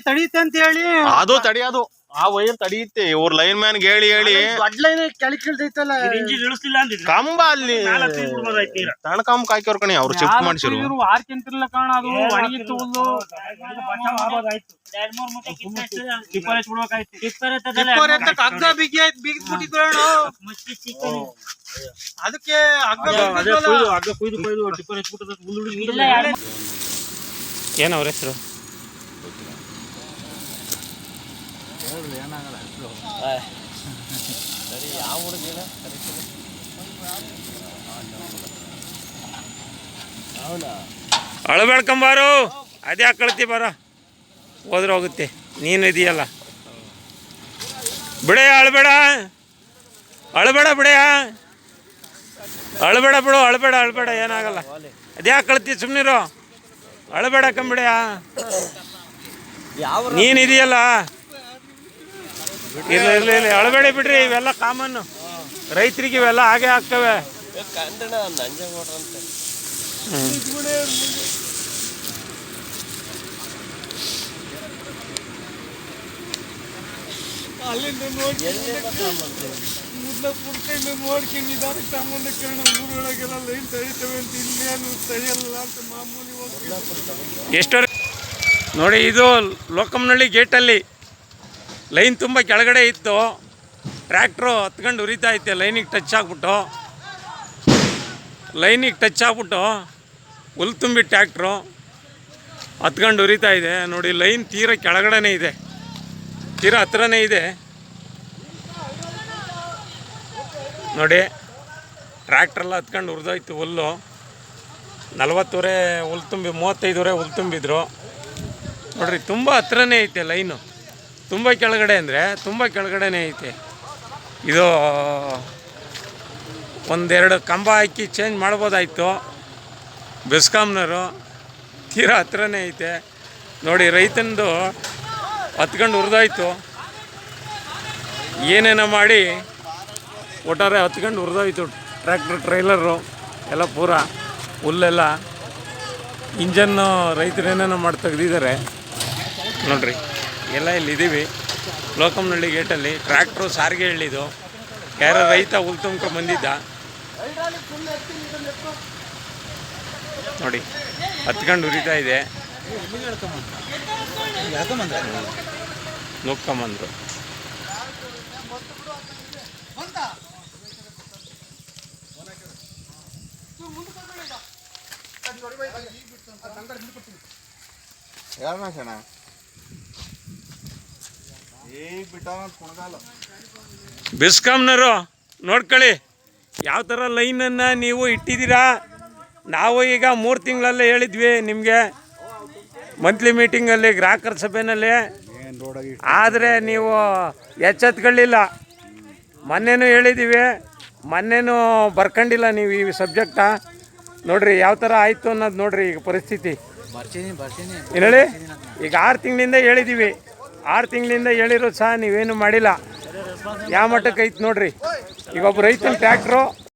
ತಡೀತೆ ಅಂತ ಹೇಳಿ ಅದು ತಡಿಯೋದು ಆ ವೈರ್ ತಡಿಯುತ್ತೆ ಇವ್ರ ಲೈನ್ ಮ್ಯಾನ್ ಹೇಳಿ ಹೇಳಿ ದೊಡ್ಡ ಲೈನ್ ಕೆಳಕಿಳ್ದೈತಲ್ಲ ಕಂಬ ಅಲ್ಲಿ ತಣಕಂಬ ಕಾಯ್ಕೋರ್ ಕಣಿ ಅವ್ರು ಶಿಫ್ಟ್ ಮಾಡಿಸಿರು ಆರ್ಕಿಂತಿರ್ಲ ಕಾಣ ಅದು ಒಣಗಿತ್ತು ಹುಲ್ಲು ಹಗ್ಗ ಬಿಗಿದ್ಬಿಟ್ಟಿದ್ರು ಅದಕ್ಕೆ ಹಗ್ಗ ಏನ್ ಅವ್ರ ಹೆಸರು ಅಳಬೇಡ್ಕೊಂಬಾರು ಅದೇ ಕಳ್ತಿ ಬಾರ ಹೋದ್ರೆ ಹೋಗುತ್ತೆ ನೀನು ಇದೆಯಲ್ಲ ಬಿಡೆಯ ಅಳಬೇಡ ಅಳಬೇಡ ಬಿಡೆಯ ಅಳಬೇಡ ಬಿಡು ಅಳಬೇಡ ಏನಾಗಲ್ಲ ಅದೇ ಕಳ್ತಿ ಸುಮ್ಮನಿರು ಅಳಬೇಡ ಕಂಬಿಡೆಯ ನೀನಿದೆಯಲ್ಲ ಇಲ್ಲ ಅಳಬೇಡಿ ಬಿಡ್ರಿ ಇವೆಲ್ಲ ಕಾಮನ್ನು ರೈತರಿಗೆ ಇವೆಲ್ಲ ಹಾಗೆ ಆಗ್ತವೆ ಅಲ್ಲಿಂದ ನೋಡ್ಕೊಂಡಿದ್ದಾರೆ ಸಂಬಂಧಕರಣ ಊರೊಳಗೆಲ್ಲ ಲೈನ್ ತಡಿತವೆ ಅಂತ ಇನ್ನೇನು ತಡೆಯಲ್ಲ ಅಂತ ಮಾಮೂಲಿ ಹೋಗ್ತೀವಿ. ಎಷ್ಟೋ ನೋಡಿ ಇದು ಲೋಕಮ್ನಳ್ಳಿ ಗೇಟಲ್ಲಿ ಲೈನ್ ತುಂಬ ಕೆಳಗಡೆ ಇತ್ತು. ಟ್ರ್ಯಾಕ್ಟ್ರು ಹತ್ಕೊಂಡು ಉರಿತಾ ಐತೆ ಲೈನಿಗೆ ಟಚ್ ಆಗ್ಬಿಟ್ಟು ಹುಲ್ ತುಂಬಿ ಟ್ರ್ಯಾಕ್ಟ್ರು ಹತ್ಕೊಂಡು ಉರಿತಾ ಇದೆ. ನೋಡಿ ಲೈನ್ ತೀರ ಕೆಳಗಡೆನೇ ಇದೆ, ತೀರ ಹತ್ರನೇ ಇದೆ. ನೋಡಿ ಟ್ರ್ಯಾಕ್ಟ್ರೆಲ್ಲ ಹತ್ಕೊಂಡು ಉರಿದೋಯ್ತು ಹುಲ್ಲು. 40 ಹುಲ್ ತುಂಬಿ 35 ಹುಲ್ ತುಂಬಿದ್ರು. ನೋಡ್ರಿ ತುಂಬ ಹತ್ರನೇ ಐತೆ ಲೈನು, ತುಂಬ ಕೆಳಗಡೆ ಅಂದರೆ ತುಂಬ ಕೆಳಗಡೆನೇ ಐತೆ. ಇದು ಒಂದೆರಡು ಕಂಬ ಹಾಕಿ ಚೇಂಜ್ ಮಾಡ್ಬೋದಾಯಿತು. ಬೆಸ್ಕಾಮ್ನವರು ತೀರಾ ಹತ್ರನೇ ಐತೆ. ನೋಡಿ ರೈತಂದು ಹತ್ಕೊಂಡು ಉರಿದೋಯ್ತು. ಏನೇನೋ ಮಾಡಿ ಒಟ್ಟಾರೆ ಹತ್ಕೊಂಡು ಉರಿದೋಯ್ತು. ಟ್ರ್ಯಾಕ್ಟ್ರ್ ಟ್ರೈಲರು ಎಲ್ಲ ಪೂರ ಹುಲ್ಲೆಲ್ಲ ಇಂಜನ್ನು ರೈತರು ಏನೇನೋ ಮಾಡಿ ತೆಗ್ದಿದ್ದಾರೆ. ನೋಡ್ರಿ ಎಲ್ಲ ಇಲ್ಲಿದ್ದೀವಿ ಲೋಕಮ್ನಳ್ಳಿ ಗೇಟಲ್ಲಿ. ಟ್ರ್ಯಾಕ್ಟ್ರು ಸಾರಿಗೆ ಹೇಳಿದ್ದು ಯಾರೋ ರೈತ ಹುಲ್ ತುಂಬ್ಕೊಂಡು ಬಂದಿದ್ದ. ನೋಡಿ ಹತ್ಕೊಂಡು ಉರಿತಾ ಇದೆ. ನೋಡ್ಕೊಂಬಂದ್ರು. ಬೆಸ್ಕಾಮ್ನವರು ನೋಡ್ಕೊಳ್ಳಿ ಯಾವ ಥರ ಲೈನನ್ನು ನೀವು ಇಟ್ಟಿದ್ದೀರಾ. ನಾವು ಈಗ 3 ತಿಂಗಳಲ್ಲೇ ಹೇಳಿದ್ವಿ ನಿಮಗೆ ಮಂತ್ಲಿ ಮೀಟಿಂಗಲ್ಲಿ ಗ್ರಾಹಕರ ಸಭೆಯಲ್ಲಿ, ಆದರೆ ನೀವು ಎಚ್ಚೆತ್ಕೊಳ್ಳಿಲ್ಲ. ಮೊನ್ನೆನೂ ಹೇಳಿದ್ದೀವಿ, ಮೊನ್ನೆನೂ ಬರ್ಕೊಂಡಿಲ್ಲ ನೀವು ಈ ಸಬ್ಜೆಕ್ಟಾ. ನೋಡಿರಿ ಯಾವ ಥರ ಆಯಿತು ಅನ್ನೋದು ನೋಡಿರಿ ಈಗ ಪರಿಸ್ಥಿತಿ. ಏನು ಹೇಳಿ, ಈಗ 6 ತಿಂಗಳಿಂದ ಹೇಳಿದ್ದೀವಿ, 6 ತಿಂಗಳಿಂದ ಹೇಳಿರೋ ಸಹ ನೀವೇನು ಮಾಡಿಲ್ಲ. ಯಾವ ಮಟ್ಟಕ್ಕೆ ಐತೆ ನೋಡಿರಿ. ಈಗ ಒಬ್ಬ ರೈತನ ಟ್ರ್ಯಾಕ್ಟ್ರು